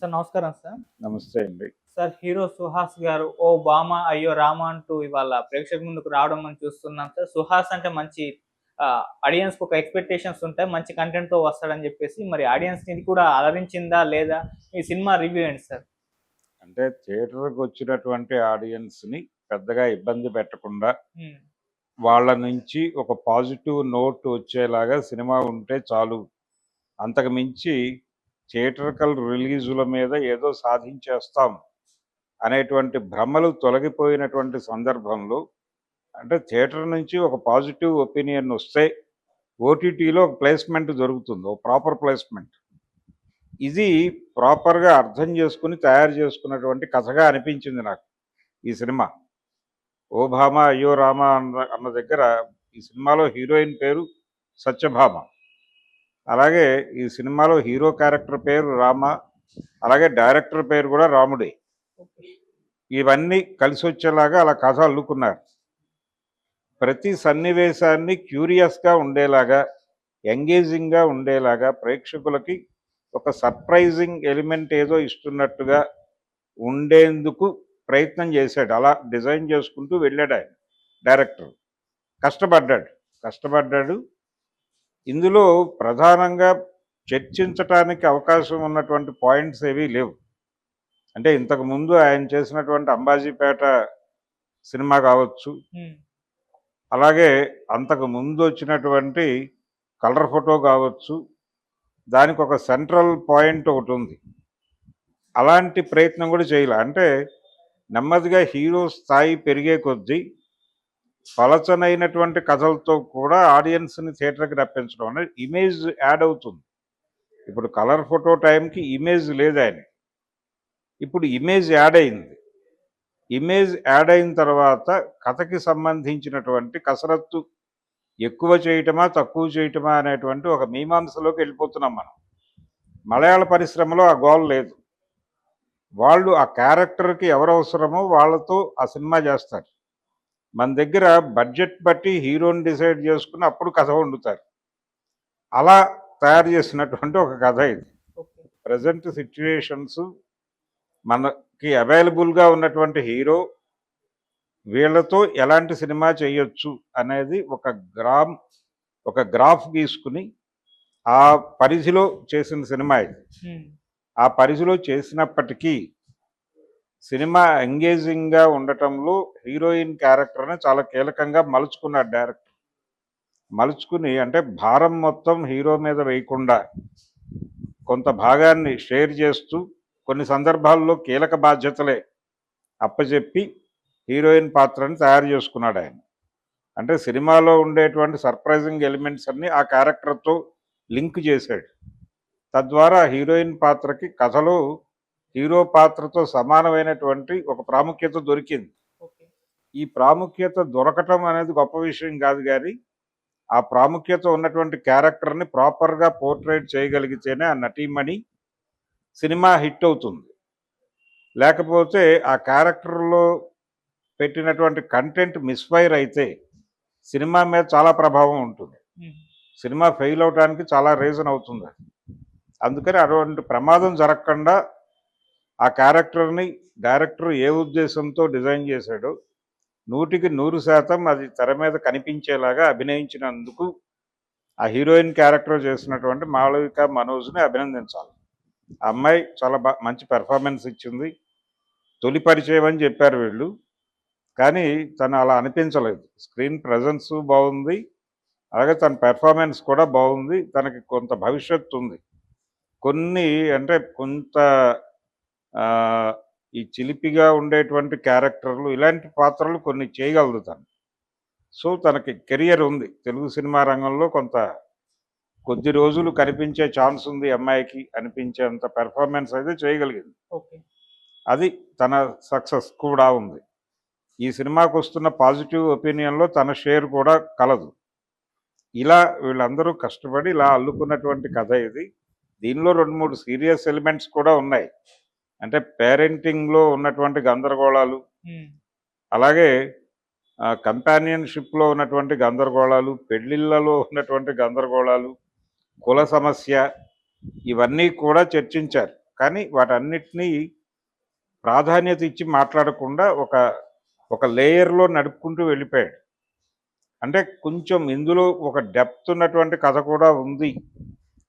Sir నమస్కారం sir. నమస్తే అండి. సార్ హీరో 'సుహాస్' గారు 'ఓ భామ అయ్యో రామ' అంటూ ఇవాళ ప్రేక్షకుల ముందుకు రావడం మనం చూస్తున్నాం సార్. 'సుహాస్' అంటే మంచి ఆడియన్స్‌కి ఒక ఎక్స్‌పెక్టేషన్స్ ఉంటాయి. మంచి కంటెంట్‌తో వస్తాడని చెప్పేసి మరి ఆడియన్స్‌ని ఇది కూడా అలరించిందా లేదా? ఈ సినిమా రివ్యూ ఏంటి సార్? అంటే థియేటర్‌కి వచ్చినటువంటి ఆడియన్స్‌ని పెద్దగా ఇబ్బంది పెట్టకుండా హ్మ్. వాళ్ళ నుంచి ఒక పాజిటివ్ నోట్ వచ్చేలాగా సినిమా ఉంటే చాలు. అంతకు మించి థియేట్రికల్ రిలీజుల మీద ఏదో సాధించేస్తాం అనేటువంటి భ్రమలు తొలగిపోయినటువంటి సందర్భంలో అంటే థియేటర్ నుంచి ఒక పాజిటివ్ ఒపీనియన్ వస్తే ఓటీటీలో ఒక ప్లేస్‌మెంట్ దొరుకుతుంది. ఒక ప్రాపర్ ప్లేస్‌మెంట్. ఇది ప్రాపర్‌గా అర్థం చేసుకొని తయారు చేసుకున్నటువంటి కథగా అనిపించింది నాకు ఈ సినిమా. 'ఓ భామ అయ్యో రామ' అన్న దగ్గర ఈ సినిమాలో హీరోయిన్ పేరు సత్యభామ. అలాగే ఈ సినిమాలో హీరో క్యారెక్టర్ పేరు రామ. అలాగే డైరెక్టర్ పేరు కూడా రాముడే. ఓకే. ఇవన్నీ కలిసొచ్చేలాగా అలా కథ అల్లుకున్నారు. ప్రతి సన్నివేశాన్ని క్యూరియస్‌గా ఉండేలాగా, ఎంగేజింగ్‌గా ఉండేలాగా ప్రేక్షకులకి ఒక సర్ప్రైజింగ్ ఎలిమెంట్ ఏదో ఇస్తున్నట్టుగా ఉండేందుకు ప్రయత్నం చేశాడు. అలా డిజైన్ చేసుకుంటూ వెళ్ళాడాయన డైరెక్టర్. కష్టపడ్డాడు. ఇందులో ప్రధానంగా చర్చించటానికి అవకాశం ఉన్నటువంటి పాయింట్స్ ఏవీ లేవు. అంటే ఇంతకుముందు ఆయన చేసినటువంటి 'అంబాజీపేట' సినిమా కావచ్చు, హ్మ్. అలాగే అంతకు ముందు వచ్చినటువంటి 'కలర్ ఫోటో' కావచ్చు, దానికి ఒక సెంట్రల్ పాయింట్ ఒకటి ఉంది. అలాంటి ప్రయత్నం కూడా చేయలే. అంటే నెమ్మదిగా హీరో స్థాయి పెరిగే కొద్దీ పలచనైనటువంటి కథలతో కూడా ఆడియన్స్ని థియేటర్కి రప్పించడం అనేది ఇమేజ్ యాడ్ అవుతుంది. ఇప్పుడు 'కలర్ ఫోటో' టైంకి ఇమేజ్ లేదు ఆయన. ఇప్పుడు ఇమేజ్ యాడ్ అయింది. ఇమేజ్ యాడ్ అయిన తర్వాత కథకి సంబంధించినటువంటి కసరత్తు ఎక్కువ చేయటమా తక్కువ చేయటమా అనేటువంటి ఒక మీమాంసలోకి వెళ్ళిపోతున్నాం మనం. మలయాళ పరిశ్రమలో ఆ గోల్ లేదు. వాళ్ళు ఆ క్యారెక్టర్కి ఎవరు అవసరమో వాళ్ళతో ఆ సినిమా చేస్తారు. మన దగ్గర బడ్జెట్ బట్టి హీరోని డిసైడ్ చేసుకుని అప్పుడు కథ వండుతారు. అలా తయారు చేసినటువంటి ఒక కథ ఇది. ఓకే. ప్రజెంట్ సిచ్యువేషన్స్, మనకి అవైలబుల్గా ఉన్నటువంటి హీరో, వీళ్ళతో ఎలాంటి సినిమా చేయొచ్చు అనేది ఒక గ్రాఫ్ గీసుకుని ఆ పరిధిలో చేసిన సినిమా ఇది. హ్మ్. ఆ పరిధిలో చేసినప్పటికీ సినిమా ఎంగేజింగ్గా ఉండటంలో హీరోయిన్ క్యారెక్టర్ని చాలా కీలకంగా మలుచుకున్నాడు డైరెక్టర్. మలుచుకుని అంటే భారం మొత్తం హీరో మీద వేయకుండా కొంత భాగాన్ని షేర్ చేస్తూ కొన్ని సందర్భాల్లో కీలక బాధ్యతలే అప్పచెప్పి హీరోయిన్ పాత్రని తయారు చేసుకున్నాడు ఆయన. అంటే సినిమాలో ఉండేటువంటి సర్ప్రైజింగ్ ఎలిమెంట్స్ అన్నీ ఆ క్యారెక్టర్తో లింక్ చేశాడు. తద్వారా హీరోయిన్ పాత్రకి కథలో హీరో పాత్రతో సమానమైనటువంటి ఒక ప్రాముఖ్యత దొరికింది. ఓకే. ఈ ప్రాముఖ్యత దొరకటం అనేది గొప్ప విషయం కాదు, కానీ ఆ ప్రాముఖ్యత ఉన్నటువంటి క్యారెక్టర్ని ప్రాపర్గా పోర్ట్రేట్ చేయగలిగితేనే ఆ నటీమణి సినిమా హిట్ అవుతుంది. లేకపోతే ఆ క్యారెక్టర్లో పెట్టినటువంటి కంటెంట్ మిస్ఫైర్ అయితే సినిమా మీద చాలా ప్రభావం ఉంటుంది. హ్మ్. సినిమా ఫెయిల్ అవడానికి చాలా రీజన్ అవుతుంది. అందుకని అటువంటి ప్రమాదం జరగకుండా ఆ క్యారెక్టర్ని డైరెక్టర్ ఏ ఉద్దేశంతో డిజైన్ చేశాడో 100% అది తెర మీద కనిపించేలాగా అభినయించినందుకు ఆ హీరోయిన్ క్యారెక్టర్ చేసినటువంటి మాళవిక మనోజ్ని అభినందించాలి. ఆ అమ్మాయి చాలా మంచి పెర్ఫార్మెన్స్ ఇచ్చింది. తొలి పరిచయం అని చెప్పారు వీళ్ళు, కానీ తను అలా అనిపించలేదు. స్క్రీన్ ప్రజెన్స్ బాగుంది, అలాగే తన పెర్ఫార్మెన్స్ కూడా బాగుంది. తనకి కొంత భవిష్యత్తు ఉంది. కొన్ని అంటే కొంత ఈ చిలిపిగా ఉండేటువంటి క్యారెక్టర్లు, ఇలాంటి పాత్రలు కొన్ని చేయగలదు తను. సో తనకి కెరియర్ ఉంది. తెలుగు సినిమా రంగంలో కొద్ది రోజులు కనిపించే ఛాన్స్ ఉంది అమ్మాయికి అనిపించేంత పెర్ఫార్మెన్స్ అయితే చేయగలిగింది. ఓకే. అది తన సక్సెస్ కూడా ఉంది. ఈ సినిమాకు వస్తున్న పాజిటివ్ ఒపీనియన్లో తన షేర్ కూడా కలదు. ఇలా వీళ్ళందరూ కష్టపడి ఇలా అల్లుకున్నటువంటి కథ ఇది. దీనిలో 2-3 సీరియస్ ఎలిమెంట్స్ కూడా ఉన్నాయి. అంటే పేరెంటింగ్లో ఉన్నటువంటి గందరగోళాలు, హ్మ్. అలాగే కంపానియన్షిప్లో ఉన్నటువంటి గందరగోళాలు, పెళ్ళిళ్ళలో ఉన్నటువంటి గందరగోళాలు, కుల సమస్య, ఇవన్నీ కూడా చర్చించారు. కానీ వాటన్నిటినీ ప్రాధాన్యత ఇచ్చి మాట్లాడకుండా ఒక లేయర్లో నడుపుకుంటూ వెళ్ళిపోయాడు. అంటే కొంచెం ఇందులో ఒక డెప్త్ ఉన్నటువంటి కథ కూడా ఉంది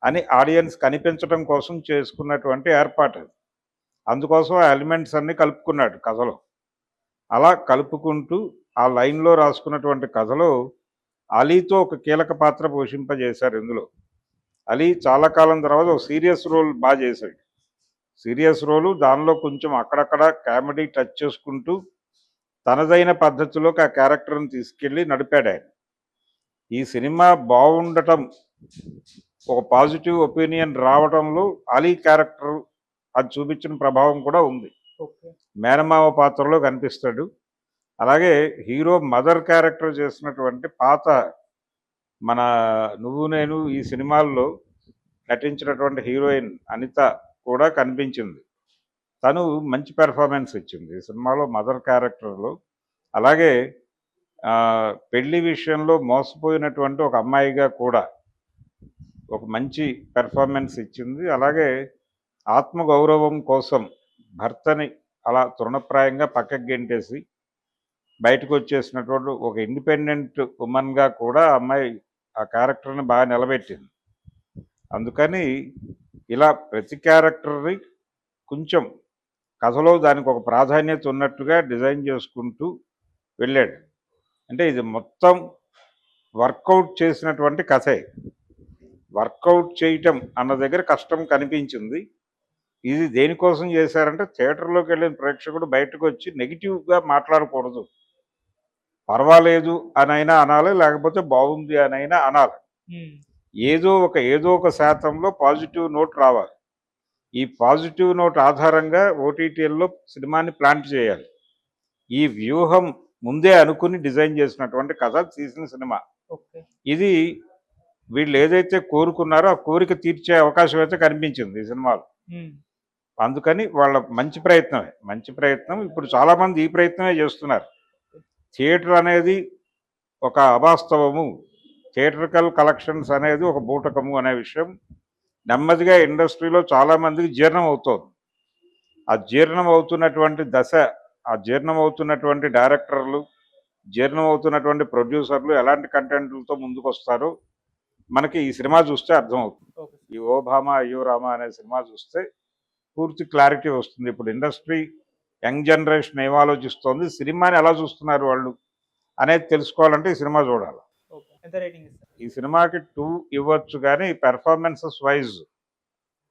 అని ఆడియన్స్ కనిపించడం కోసం చేసుకున్నటువంటి ఏర్పాటు అది. అందుకోసం ఆ ఎలిమెంట్స్ అన్నీ కలుపుకున్నాడు కథలో. అలా కలుపుకుంటూ ఆ లైన్లో రాసుకున్నటువంటి కథలో అలీతో ఒక కీలక పాత్ర పోషింపజేశారు ఇందులో. అలీ చాలా కాలం తర్వాత ఒక సీరియస్ రోల్ బాగా చేశాడు. సీరియస్ రోలు దానిలో కొంచెం అక్కడక్కడ కామెడీ టచ్ చేసుకుంటూ తనదైన పద్ధతిలోకి ఆ క్యారెక్టర్ని తీసుకెళ్ళి నడిపాడు ఆయన. ఈ సినిమా బాగుండటం, ఒక పాజిటివ్ ఒపీనియన్ రావడంలో అలీ క్యారెక్టర్ అది చూపించిన ప్రభావం కూడా ఉంది. ఓకే. మేనమావ పాత్రలో కనిపిస్తాడు. అలాగే హీరో మదర్ క్యారెక్టర్ చేసినటువంటి పాత మన నువ్వు నేను ఈ సినిమాల్లో నటించినటువంటి హీరోయిన్ అనిత కూడా కనిపించింది. తను మంచి పెర్ఫార్మెన్స్ ఇచ్చింది ఈ సినిమాలో మదర్ క్యారెక్టర్లో. అలాగే పెళ్లి విషయంలో మోసపోయినటువంటి ఒక అమ్మాయిగా కూడా ఒక మంచి పెర్ఫార్మెన్స్ ఇచ్చింది. అలాగే ఆత్మగౌరవం కోసం భర్తని అలా తృణప్రాయంగా పక్కకి గెంటేసి బయటకు వచ్చేసినటువంటి ఒక ఇండిపెండెంట్ ఉమెన్గా కూడా ఆ అమ్మాయి ఆ క్యారెక్టర్ని బాగా నిలబెట్టింది. అందుకని ఇలా ప్రతి క్యారెక్టర్ని కొంచెం కథలో దానికి ఒక ప్రాధాన్యత ఉన్నట్టుగా డిజైన్ చేసుకుంటూ వెళ్ళాడు. అంటే ఇది మొత్తం వర్కౌట్ చేసినటువంటి కథే. వర్కౌట్ చేయటం అన్న దగ్గర కష్టం కనిపించింది. ఇది దేనికోసం చేశారంటే థియేటర్లోకి వెళ్ళిన ప్రేక్షకుడు బయటకు వచ్చి నెగిటివ్గా మాట్లాడకూడదు, పర్వాలేదు అనైనా అనాలి, లేకపోతే బాగుంది అనైనా అనాలి. ఏదో ఒక శాతంలో పాజిటివ్ నోట్ రావాలి. ఈ పాజిటివ్ నోట్ ఆధారంగా ఓటీటీల్లో సినిమాని ప్లాంట్ చేయాలి. ఈ వ్యూహం ముందే అనుకుని డిజైన్ చేసినటువంటి కథ తీసిన సినిమా. ఇది వీళ్ళు ఏదైతే కోరుకున్నారో ఆ కోరిక తీర్చే అవకాశం అయితే కనిపించింది ఈ సినిమాలో. అందుకని వాళ్ళ మంచి ప్రయత్నం. ఇప్పుడు చాలామంది ఈ ప్రయత్నమే చేస్తున్నారు. థియేటర్ అనేది ఒక అవాస్తవము, థియేటర్కల్ కలెక్షన్స్ అనేది ఒక బూటకము అనే విషయం నెమ్మదిగా ఇండస్ట్రీలో చాలామందికి జీర్ణం అవుతోంది. ఆ జీర్ణం అవుతున్నటువంటి దశ, ఆ జీర్ణం అవుతున్నటువంటి డైరెక్టర్లు, జీర్ణం అవుతున్నటువంటి ప్రొడ్యూసర్లు ఎలాంటి కంటెంట్లతో ముందుకు వస్తారో మనకి ఈ సినిమా చూస్తే అర్థమవుతుంది. ఈ ఓ భామ అయ్యో రామ అనే సినిమా చూస్తే పూర్తి క్లారిటీ వస్తుంది. ఇప్పుడు ఇండస్ట్రీ యంగ్ జనరేషన్ ఏం ఆలోచిస్తోంది, సినిమాని ఎలా చూస్తున్నారు వాళ్ళు అనేది తెలుసుకోవాలంటే ఈ సినిమా చూడాలి. ఎంత రేటింగ్ ఇస్తారు? ఈ సినిమాకి 2 ఇవ్వచ్చు, కానీ పెర్ఫార్మెన్సెస్ వైజ్